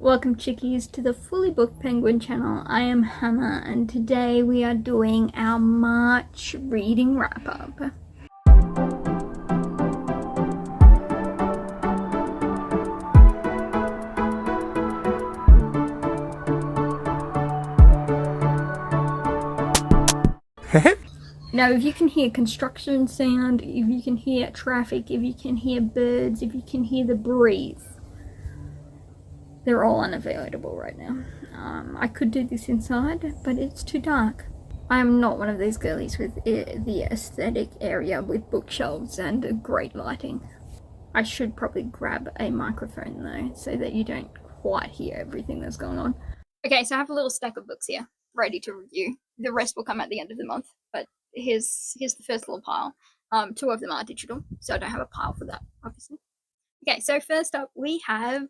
Welcome chickies to the Fully Booked Penguin channel. I am Hannah and today we are doing our March reading wrap up. Now if you can hear construction sound, if you can hear traffic, if you can hear birds, if you can hear the breeze, they're all unavailable right now. I could do this inside, but it's too dark. I am not one of these girlies with the aesthetic area with bookshelves and great lighting. I should probably grab a microphone though, so that you don't quite hear everything that's going on. Okay, so I have a little stack of books here, ready to review. The rest will come at the end of the month, but here's the first little pile. Two of them are digital, so I don't have a pile for that, obviously. Okay, so first up we have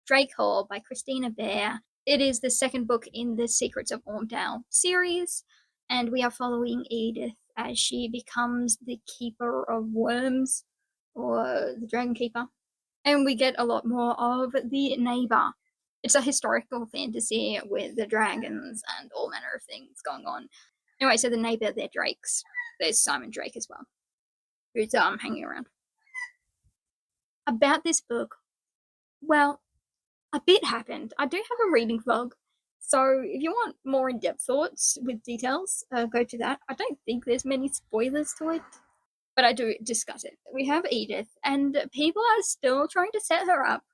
Drake Hall by Christina Baehr. It is the second book in the Secrets of Ormdale series, and we are following Edith as she becomes the Keeper of Worms, or the Dragon Keeper. And we get a lot more of the neighbor. It's a historical fantasy with the dragons and all manner of things going on. Anyway, so the neighbor, they're Drakes. There's Simon Drake as well, who's hanging around. About this book, well, a bit happened. I do have a reading vlog, so if you want more in-depth thoughts with details, go to that. I don't think there's many spoilers to it, but I do discuss it. We have Edith, and people are still trying to set her up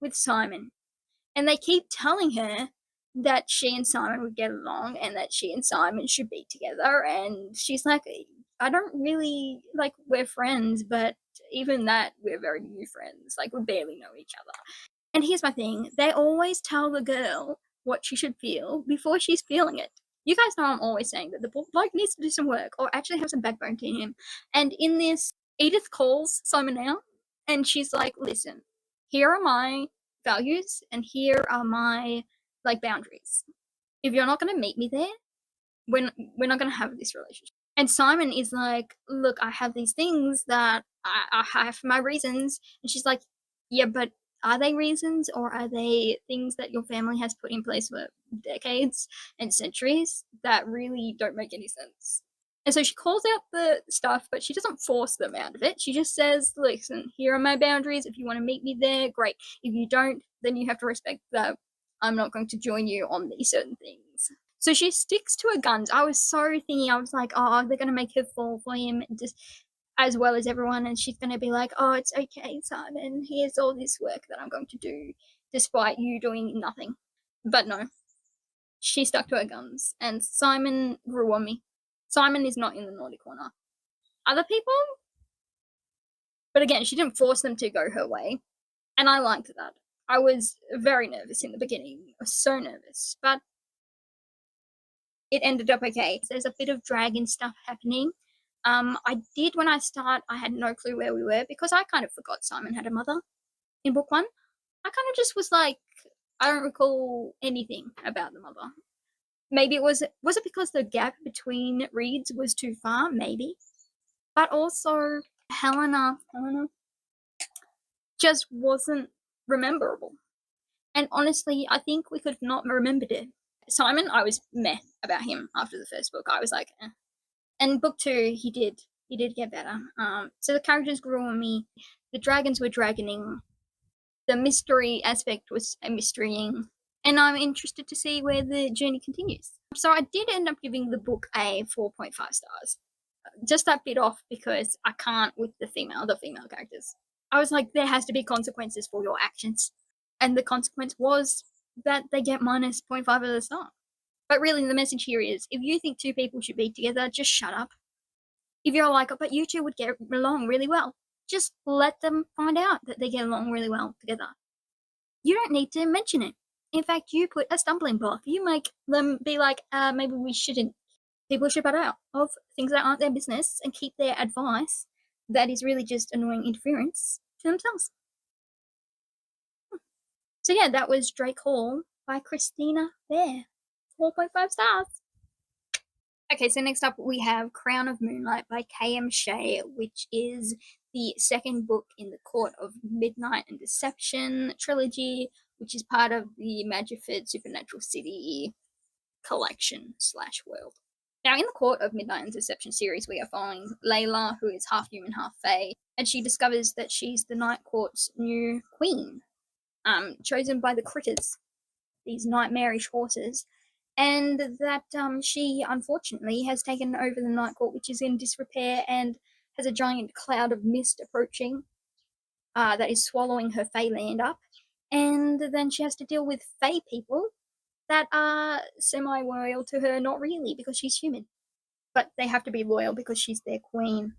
with Simon, and they keep telling her that she and Simon would get along and that she and Simon should be together, and she's like, I don't really, like, we're friends, but even that, we're very new friends. Like, we barely know each other. And here's my thing, they always tell the girl what she should feel before she's feeling it. You guys know I'm always saying that the bloke needs to do some work or actually have some backbone to him. And in this, Edith calls Simon out and she's like, listen, here are my values and here are my, like, boundaries. If you're not going to meet me there, we're not going to have this relationship. And Simon is like, look, I have these things that I have my reasons. And she's like, yeah, but are they reasons or are they things that your family has put in place for decades and centuries that really don't make any sense? And so she calls out the stuff, but she doesn't force them out of it. She just says, listen, here are my boundaries. If you want to meet me there, great. If you don't, then you have to respect that I'm not going to join you on these certain things. So she sticks to her guns. I was so thinking, I was like, oh, they're going to make her fall for him. Just as well as everyone, and she's going to be like, oh, it's okay, Simon, here's all this work that I'm going to do despite you doing nothing. But no, she stuck to her guns, and Simon grew on me. Simon is not in the naughty corner. Other people? But again, she didn't force them to go her way, and I liked that. I was very nervous in the beginning. I was so nervous, but it ended up okay. There's a bit of dragon stuff happening. I did, when I had no clue where we were because I kind of forgot Simon had a mother in book one. I kind of just was like, I don't recall anything about the mother. Maybe it was it because the gap between reads was too far? Maybe. But also, Helena just wasn't rememberable. And honestly, I think we could have not remembered it. Simon, I was meh about him after the first book. I was like, eh. And book two, he did get better. So the characters grew on me. The dragons were dragoning. The mystery aspect was a mysterying. And I'm interested to see where the journey continues. So I did end up giving the book a 4.5 stars. Just that bit off because I can't with the female characters. I was like, there has to be consequences for your actions. And the consequence was that they get minus 0.5 of the star. But really, the message here is, if you think two people should be together, just shut up. If you're like, oh, but you two would get along really well, just let them find out that they get along really well together. You don't need to mention it. In fact, you put a stumbling block. You make them be like, maybe we shouldn't. People should butt out of things that aren't their business and keep their advice that is really just annoying interference to themselves. So yeah, that was Drake Hall by Christina Baehr. 4.5 stars. Okay, so next up we have Crown of Moonlight by K.M. Shea, which is the second book in the Court of Midnight and Deception trilogy which is part of the Magiford Supernatural City collection / world. Now, in the Court of Midnight and Deception series, we are following Layla, who is half human, half fae, and she discovers that she's the Night Court's new queen, chosen by the critters, these nightmarish horses, and that she, unfortunately, has taken over the Night Court, which is in disrepair and has a giant cloud of mist approaching that is swallowing her fae land up, and then she has to deal with fae people that are semi-loyal to her, not really, because she's human. But they have to be loyal because she's their queen.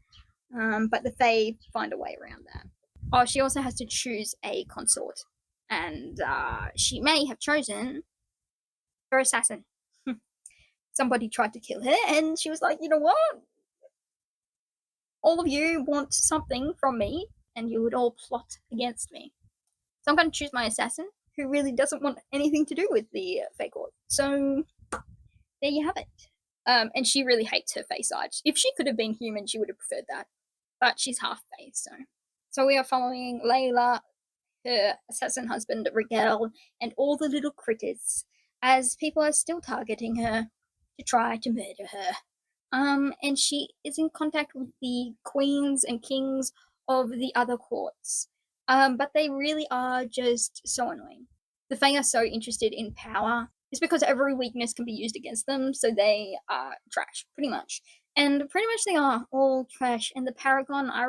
But the fae find a way around that. Oh, she also has to choose a consort. And she may have chosen her assassin. Somebody tried to kill her, and she was like, you know what? All of you want something from me, and you would all plot against me. So I'm going to choose my assassin, who really doesn't want anything to do with the fae court. So there you have it. And she really hates her fae side. If she could have been human, she would have preferred that. But she's half fae, so we are following Layla, her assassin husband Rigel, and all the little critters, as people are still targeting her to try to murder her. And she is in contact with the queens and kings of the other courts. But they really are just so annoying. The Fae are so interested in power. It's because every weakness can be used against them, so they are trash, pretty much. And pretty much they are all trash. And the Paragon, I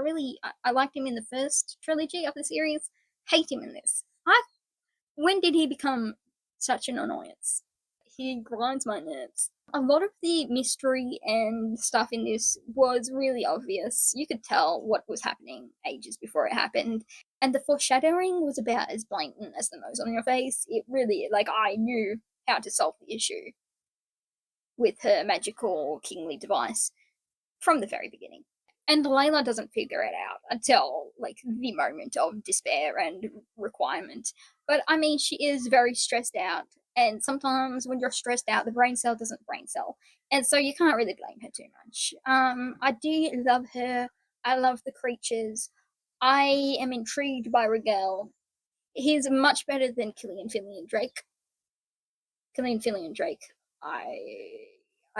liked him in the first trilogy of the series. Hate him in this. When did he become such an annoyance? He grinds my nerves. A lot of the mystery and stuff in this was really obvious. You could tell what was happening ages before it happened. And the foreshadowing was about as blatant as the nose on your face. It really, I knew how to solve the issue with her magical kingly device from the very beginning. And Layla doesn't figure it out until, the moment of despair and requirement. But, I mean, she is very stressed out. And sometimes when you're stressed out, the brain cell doesn't brain cell. And so you can't really blame her too much. I do love her. I love the creatures. I am intrigued by Rigel. He's much better than Killian Fillion Drake. I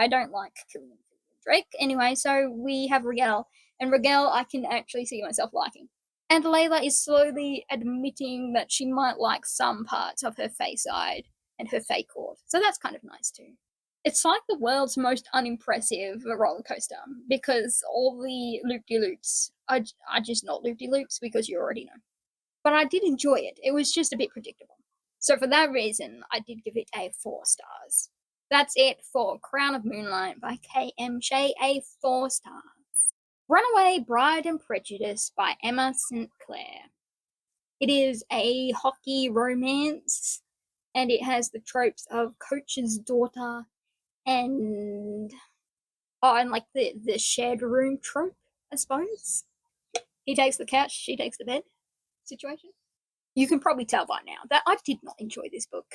don't like Killian Fillion Drake. Anyway, so we have Rigel. And Rigel I can actually see myself liking. And Layla is slowly admitting that she might like some parts of her fae side and her fae court. So that's kind of nice too. It's like the world's most unimpressive roller coaster, because all the loop-de-loops are just not loop-de-loops, because you already know. But I did enjoy it. It was just a bit predictable. So for that reason, I did give it a 4 stars. That's it for Crown of Moonlight by K.M. Shea, a 4 stars. Runaway, Bride and Prejudice by Emma St. Clair. It is a hockey romance, and it has the tropes of coach's daughter and the shared room trope, I suppose. He takes the couch, she takes the bed situation. You can probably tell by now that I did not enjoy this book.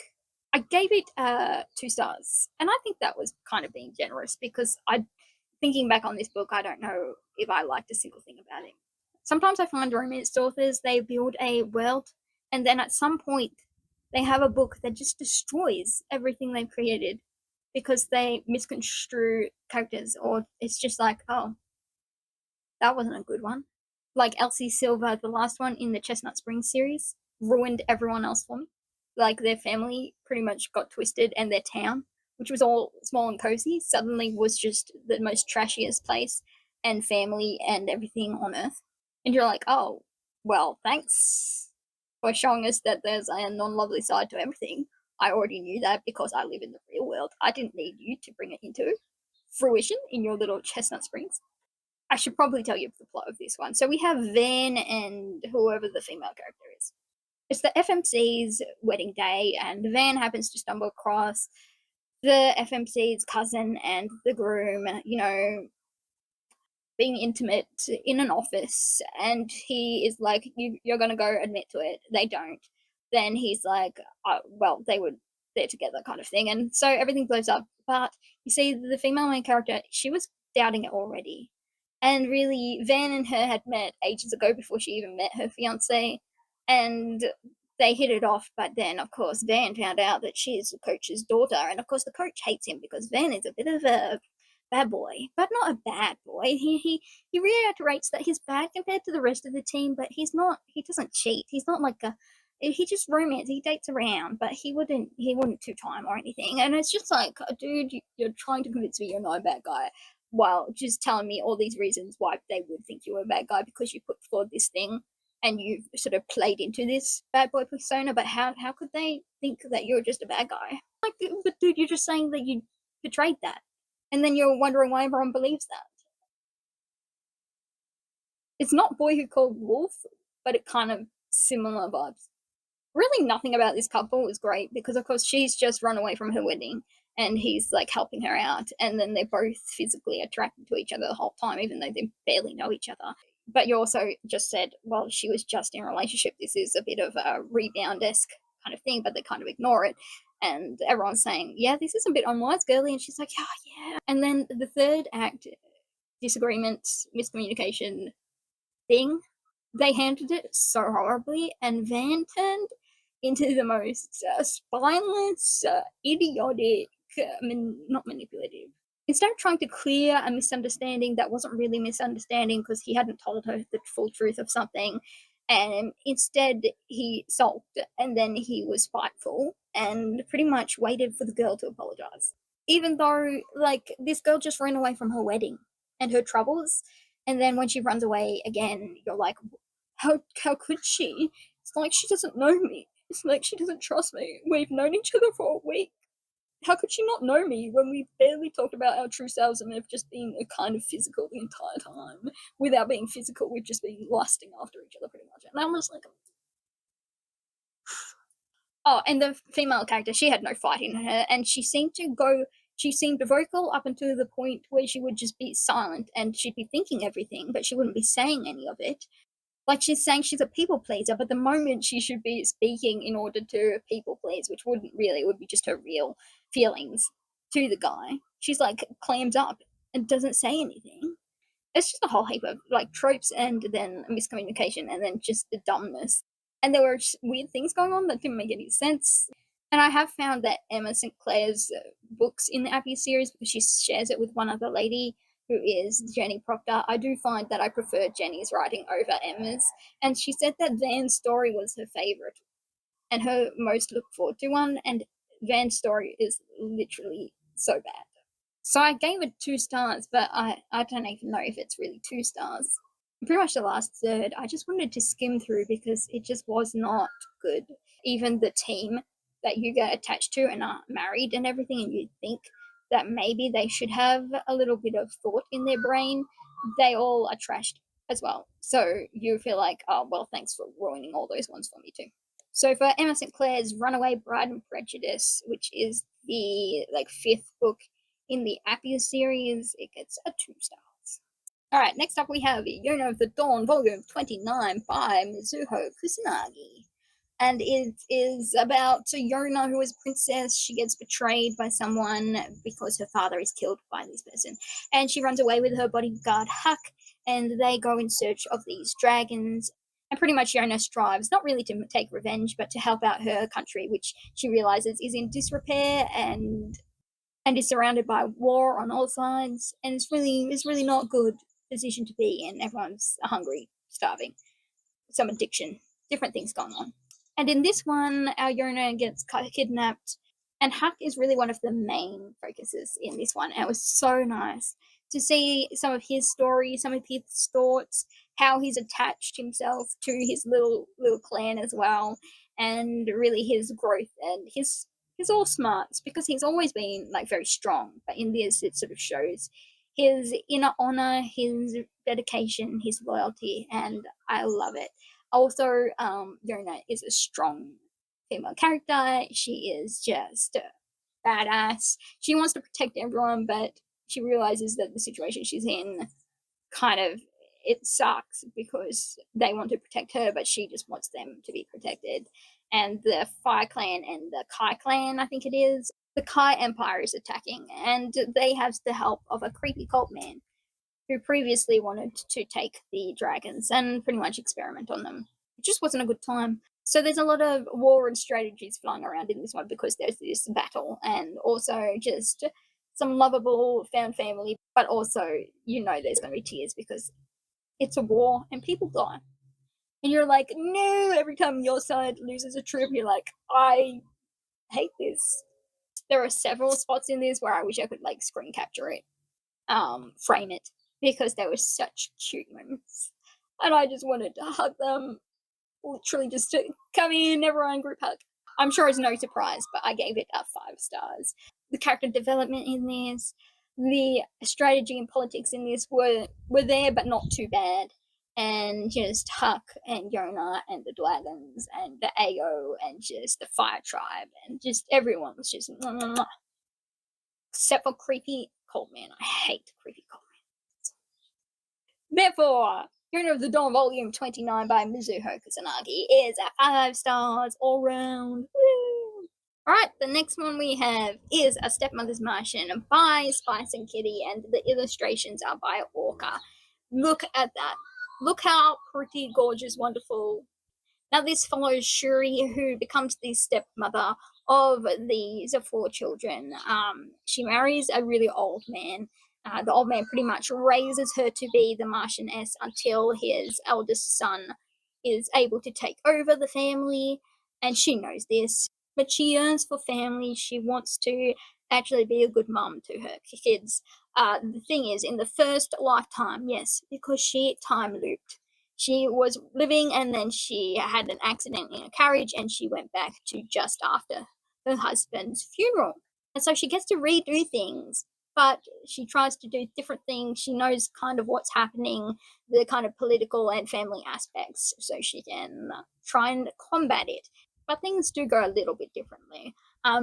I gave it 2 stars, and I think that was kind of being generous, because thinking back on this book, I don't know if I liked a single thing about it. Sometimes I find romance authors, they build a world, and then at some point they have a book that just destroys everything they've created because they misconstrue characters, or it's just like, oh, that wasn't a good one. Like Elsie Silver, the last one in the Chestnut Springs series, ruined everyone else for me. Like their family pretty much got twisted, and their town, which was all small and cozy, suddenly was just the most trashiest place and family and everything on earth. And you're like, oh, well, thanks for showing us that there's a non-lovely side to everything. I already knew that because I live in the real world. I didn't need you to bring it into fruition in your little Chestnut Springs. I should probably tell you the plot of this one. So we have Van and whoever the female character is. It's the FMC's wedding day, and Van happens to stumble across the FMC's cousin and the groom, being intimate in an office, and he is like, you're gonna go admit to it. They don't. Then he's like, well, they're together kind of thing, and so everything blows up. But you see, the female main character, she was doubting it already, and really Van and her had met ages ago before she even met her fiance, and they hit it off, but then, of course, Van found out that she's the coach's daughter, and of course, the coach hates him because Van is a bit of a bad boy, but not a bad boy. He reiterates that he's bad compared to the rest of the team, but he's not. He doesn't cheat. He's not like a. He just romance. He dates around, but he wouldn't. He wouldn't two-time or anything. And it's just like, dude, you're trying to convince me you're not a bad guy, while just telling me all these reasons why they would think you were a bad guy because you put forward this thing and you've sort of played into this bad boy persona. But how could they think that you're just a bad guy? Like, but dude, you're just saying that you portrayed that. And then you're wondering why everyone believes that. It's not Boy Who Called Wolf, but it kind of similar vibes. Really nothing about this couple was great because, of course, she's just run away from her wedding and he's like helping her out. And then they're both physically attracted to each other the whole time, even though they barely know each other. But you also just said, well, she was just in a relationship. This is a bit of a rebound-esque kind of thing, but they kind of ignore it. And everyone's saying, yeah, this is a bit unwise, girly. And she's like, oh, yeah. And then the third act, disagreement, miscommunication thing, they handled it so horribly. And Van turned into the most spineless, idiotic, not manipulative. Instead of trying to clear a misunderstanding that wasn't really misunderstanding because he hadn't told her the full truth of something, and instead he sulked and then he was spiteful and pretty much waited for the girl to apologize. Even though, like, this girl just ran away from her wedding and her troubles, and then when she runs away again, you're like, how could she? It's like she doesn't know me. It's like she doesn't trust me. We've known each other for a week. How could she not know me when we barely talked about our true selves and have just been a kind of physical the entire time? Without being physical, we've just been lusting after each other pretty much. And I was like, oh, and the female character, she had no fight in her, and she seemed vocal up until the point where she would just be silent and she'd be thinking everything, but she wouldn't be saying any of it. Like, she's saying she's a people pleaser, but the moment she should be speaking in order to people please, which would be just her real feelings to the guy, she's like clams up and doesn't say anything. It's just a whole heap of like tropes and then miscommunication and then just the dumbness. And there were weird things going on that didn't make any sense. And I have found that Emma St. Clair's books in the Appy series, because she shares it with one other lady, who is Jenny Proctor, I do find that I prefer Jenny's writing over Emma's. And she said that Van's story was her favourite and her most looked forward to one. And Van's story is literally so bad. So I gave it 2 stars, but I don't even know if it's really 2 stars. Pretty much the last third, I just wanted to skim through because it just was not good. Even the team that you get attached to and are married and everything, and you think that maybe they should have a little bit of thought in their brain, they all are trashed as well. So you feel like, oh, well, thanks for ruining all those ones for me too. So for Emma St. Clair's Runaway, Pride and Prejudice, which is the 5th book in the Appy series, it gets a 2 stars. Alright, next up we have Yona of the Dawn, volume 29 by Mizuho Kusanagi. And it is about Yona, who is a princess. She gets betrayed by someone because her father is killed by this person. And she runs away with her bodyguard Huck, and they go in search of these dragons. And pretty much Yona strives, not really to take revenge, but to help out her country, which she realizes is in disrepair and is surrounded by war on all sides. And it's really not a good position to be in. Everyone's hungry, starving, some addiction, different things going on. And in this one, our Yona gets kidnapped, and Huck is really one of the main focuses in this one. And it was so nice to see some of his story, some of his thoughts, how he's attached himself to his little clan as well, and really his growth and his all smarts, because he's always been very strong. But in this, it sort of shows his inner honor, his dedication, his loyalty, and I love it. Also, Yona is a strong female character. She is just badass. She wants to protect everyone, but she realizes that the situation she's in it sucks because they want to protect her, but she just wants them to be protected. And the Fire Clan and the Kai Clan, I think it is, the Kai Empire is attacking, and they have the help of a creepy cult man who previously wanted to take the dragons and pretty much experiment on them. It just wasn't a good time. So there's a lot of war and strategies flying around in this one because there's this battle and also just some lovable found family, but also there's going to be tears because it's a war and people die. And you're like, no, every time your side loses a troop, you're like, I hate this. There are several spots in this where I wish I could like screen capture it, frame it, because there were such cute moments. And I just wanted to hug them, literally just to come in, everyone group hug. I'm sure it's no surprise, but I gave it 5 stars. The character development in this, the strategy and politics in this were there, but not too bad. And just Huck and Yona and the dragons and the Ao and just the fire tribe and just everyone was just except for creepy cold man. I hate creepy cold man. Therefore, Yona of the Dawn Volume 29 by Mizuho Kusanagi is at 5 stars all round. Woo! Alright, the next one we have is A Stepmother's Marchen by Spice&Kitty, and the illustrations are by ORKA. Look at that. Look how pretty, gorgeous, wonderful. Now this follows Shuri, who becomes the stepmother of these 4 children. She marries a really old man. The old man pretty much raises her to be the Marchioness until his eldest son is able to take over the family, and she knows this. But she yearns for family. She wants to actually be a good mum to her kids. The thing is, in the first lifetime, yes, because she time looped. She was living and then she had an accident in a carriage and she went back to just after her husband's funeral. And so she gets to redo things, but she tries to do different things. She knows kind of what's happening, the kind of political and family aspects, so she can try and combat it. But things do go a little bit differently.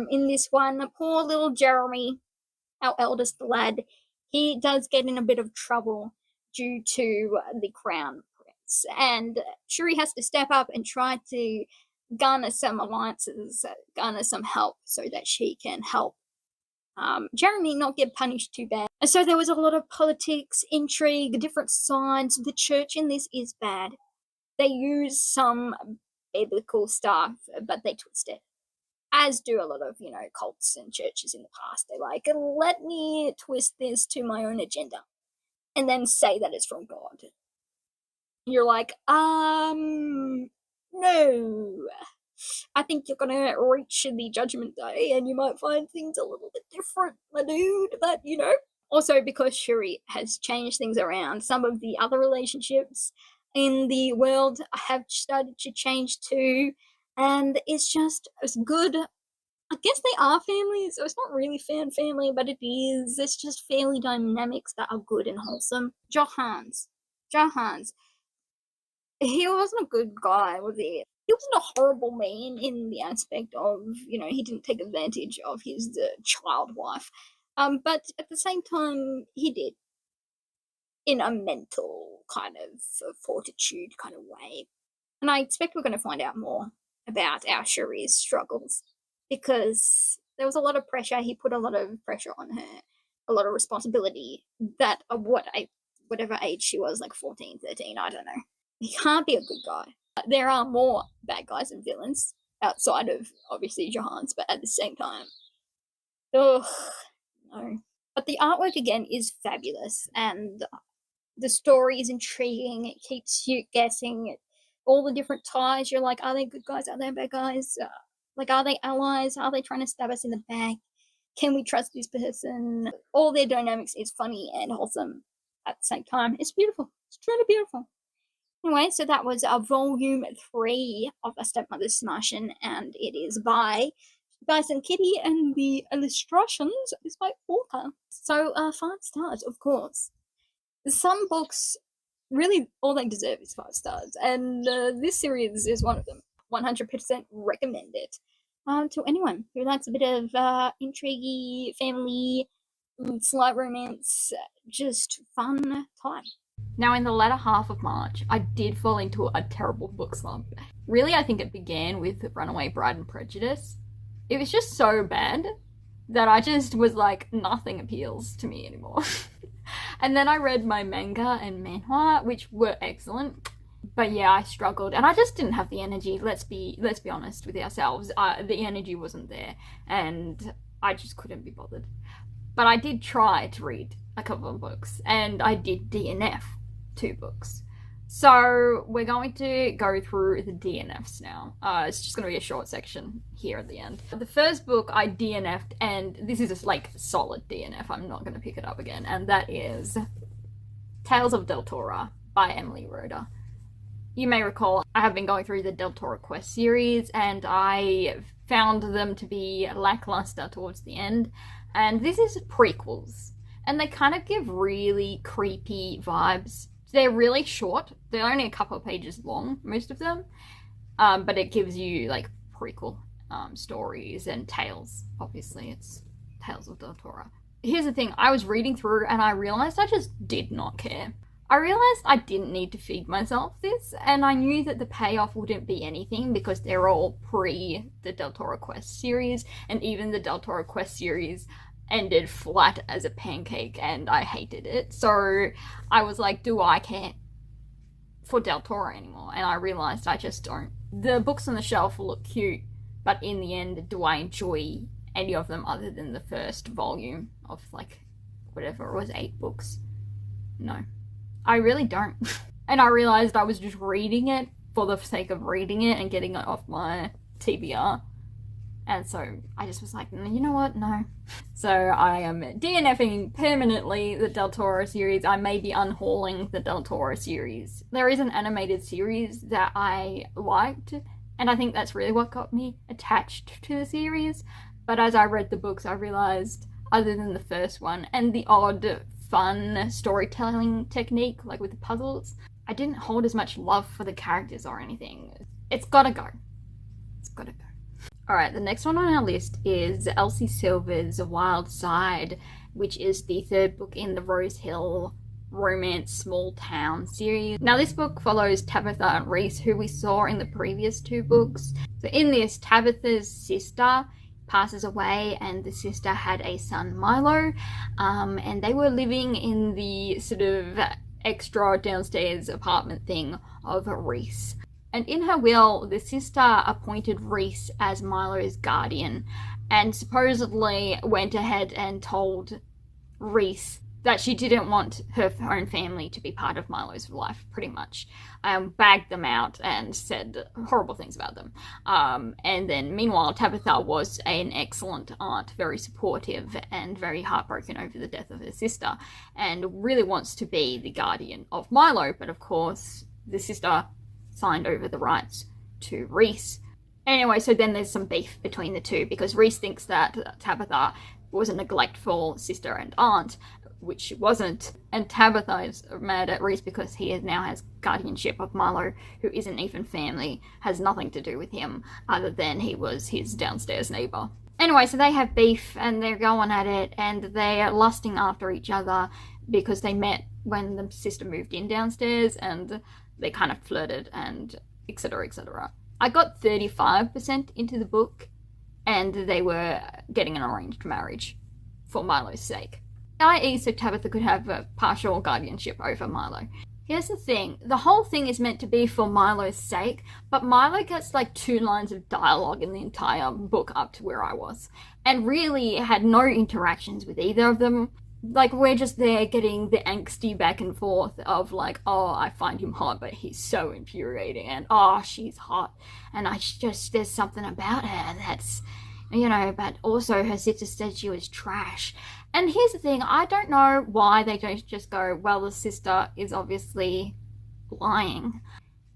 In this one, poor little Jeremy, our eldest lad, he does get in a bit of trouble due to the crown prince. And Shuri has to step up and try to garner some alliances, garner some help so that she can help Jeremy not get punished too bad. And so there was a lot of politics, intrigue, different sides. The church in this is bad. They use some biblical stuff, but they twist it. As do a lot of, cults and churches in the past. They're like, let me twist this to my own agenda and then say that it's from God. You're like, no. I think you're gonna reach the judgment day and you might find things a little bit different, my dude, but Also, because Shuri has changed things around, some of the other relationships in the world have started to change too, and it's just as good. I guess they are families, so it's not really fan family, but it is. It's just family dynamics that are good and wholesome. Johans. He wasn't a good guy, was he? He wasn't a horrible man in the aspect of, he didn't take advantage of his child wife. But at the same time, he did. In a mental kind of fortitude kind of way. And I expect we're going to find out more about our Shuri's struggles, because there was a lot of pressure. He put a lot of pressure on her, a lot of responsibility that whatever age she was, like 14, 13, I don't know. He can't be a good guy. There are more bad guys and villains outside of, obviously, Johans, but at the same time, no. But the artwork, again, is fabulous, and the story is intriguing. It keeps you guessing all the different ties. You're like, are they good guys? Are they bad guys? Are they allies? Are they trying to stab us in the back? Can we trust this person? All their dynamics is funny and wholesome at the same time. It's beautiful. It's truly beautiful. Anyway, so that was volume 3 of A Stepmother's Marchen, and it is by Spice&Kitty, and the illustrations is by ORKA. So 5 stars, of course. Some books, really, all they deserve is 5 stars, and this series is one of them. 100% recommend it to anyone who likes a bit of intrigue, family, slight romance, just fun time. Now, in the latter half of March, I did fall into a terrible book slump. Really, I think it began with Runaway, Bride and Prejudice. It was just so bad that I just was like, nothing appeals to me anymore. And then I read my manga and manhwa, which were excellent. But yeah, I struggled, and I just didn't have the energy. Let's be honest with ourselves. The energy wasn't there, and I just couldn't be bothered. But I did try to read a couple of books, and I did DNF 2 books. So we're going to go through the DNFs now. It's just going to be a short section here at the end. The first book I DNF'd, and this is just like solid DNF, I'm not going to pick it up again, and that is Tales of Deltora by Emily Roeder. You may recall I have been going through the Deltora Quest series, and I found them to be lackluster towards the end. And this is prequels, and they kind of give really creepy vibes. They're really short. They're only a couple of pages long, most of them. But it gives you like prequel stories and tales. Obviously, it's Tales of Deltora. Here's the thing. I was reading through and I realized I just did not care. I realized I didn't need to feed myself this, and I knew that the payoff wouldn't be anything because they're all pre the Deltora Quest series, and even the Deltora Quest series ended flat as a pancake and I hated it. So I was like, do I care for Deltora anymore? And I realized I just don't. The books on the shelf look cute, but in the end, do I enjoy any of them other than the first volume of like whatever it was, 8 books? No, I really don't. And I realized I was just reading it for the sake of reading it and getting it off my TBR. And so I just was like, you know what? No. So I am DNFing permanently the Deltora series. I may be unhauling the Deltora series. There is an animated series that I liked, and I think that's really what got me attached to the series. But as I read the books, I realized, other than the first one and the odd fun storytelling technique, like with the puzzles, I didn't hold as much love for the characters or anything. It's gotta go. It's gotta go. Alright, the next one on our list is Elsie Silver's Wild Side, which is the 3rd book in the Rose Hill romance small town series. Now this book follows Tabitha and Reese, who we saw in the previous 2 books. So in this, Tabitha's sister passes away, and the sister had a son, Milo, and they were living in the sort of extra downstairs apartment thing of Reese. And in her will, the sister appointed Reese as Milo's guardian, and supposedly went ahead and told Reese that she didn't want her own family to be part of Milo's life, pretty much. Bagged them out and said horrible things about them. And then, meanwhile, Tabitha was an excellent aunt, very supportive and very heartbroken over the death of her sister, and really wants to be the guardian of Milo, but of course, the sister signed over the rights to Reese. Anyway, so then there's some beef between the two, because Reese thinks that Tabitha was a neglectful sister and aunt, which she wasn't, and Tabitha is mad at Reese because he now has guardianship of Milo, who isn't even family, has nothing to do with him other than he was his downstairs neighbour. Anyway, so they have beef and they're going at it, and they're lusting after each other because they met when the sister moved in downstairs, and they kind of flirted and etc, etc. I got 35% into the book, and they were getting an arranged marriage for Milo's sake, i.e. so Tabitha could have a partial guardianship over Milo. Here's the thing, the whole thing is meant to be for Milo's sake, but Milo gets like 2 lines of dialogue in the entire book up to where I was, and really had no interactions with either of them. Like, we're just there getting the angsty back and forth of like, oh, I find him hot, but he's so infuriating, and oh, she's hot, and there's something about her that's, you know, but also her sister said she was trash. And here's the thing, I don't know why they don't just go, well, the sister is obviously lying.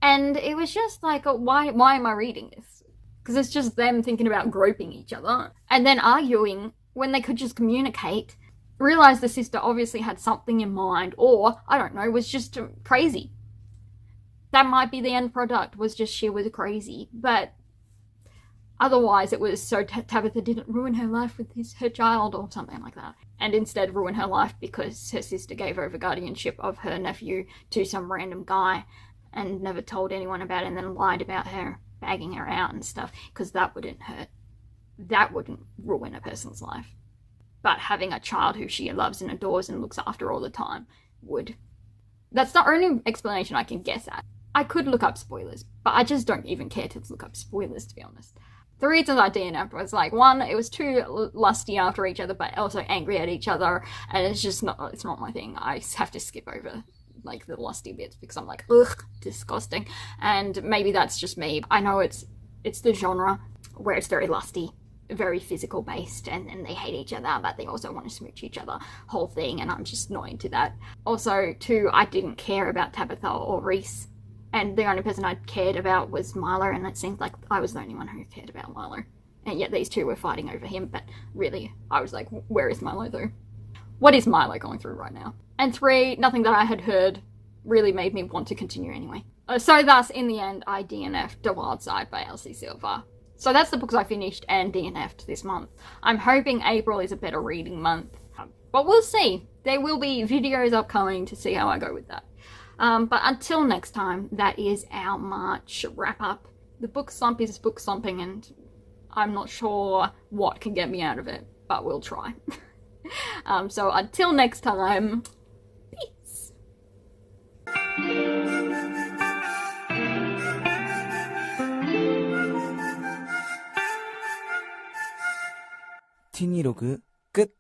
And it was just like, why am I reading this? Because it's just them thinking about groping each other and then arguing when they could just communicate. Realised the sister obviously had something in mind, or, I don't know, was just crazy. That might be the end product, was just she was crazy, but otherwise it was so Tabitha didn't ruin her life with her child or something like that, and instead ruin her life because her sister gave over guardianship of her nephew to some random guy and never told anyone about it, and then lied about her, bagging her out and stuff, because that wouldn't hurt. That wouldn't ruin a person's life. But having a child who she loves and adores and looks after all the time would. That's the only explanation I can guess at. I could look up spoilers, but I just don't even care to look up spoilers, to be honest. The reasons I DNF'd was like, one, it was too lusty after each other, but also angry at each other, and it's not my thing. I have to skip over like the lusty bits because I'm like, ugh, disgusting. And maybe that's just me. I know it's the genre where it's very lusty, very physical based, and then they hate each other, but they also want to smooch each other, whole thing, and I'm just not into that. Also, two, I didn't care about Tabitha or Reese, and the only person I cared about was Milo, and it seemed like I was the only one who cared about Milo. And yet these two were fighting over him, but really, I was like, where is Milo though? What is Milo going through right now? And three, nothing that I had heard really made me want to continue anyway. So thus, in the end, I DNF'd The Wild Side by Elsie Silver. So that's the books I finished and DNF'd this month. I'm hoping April is a better reading month, but we'll see. There will be videos upcoming to see how I go with that. But until next time, that is our March wrap up. The book slump is book slumping, and I'm not sure what can get me out of it, but we'll try. So until next time, peace. T26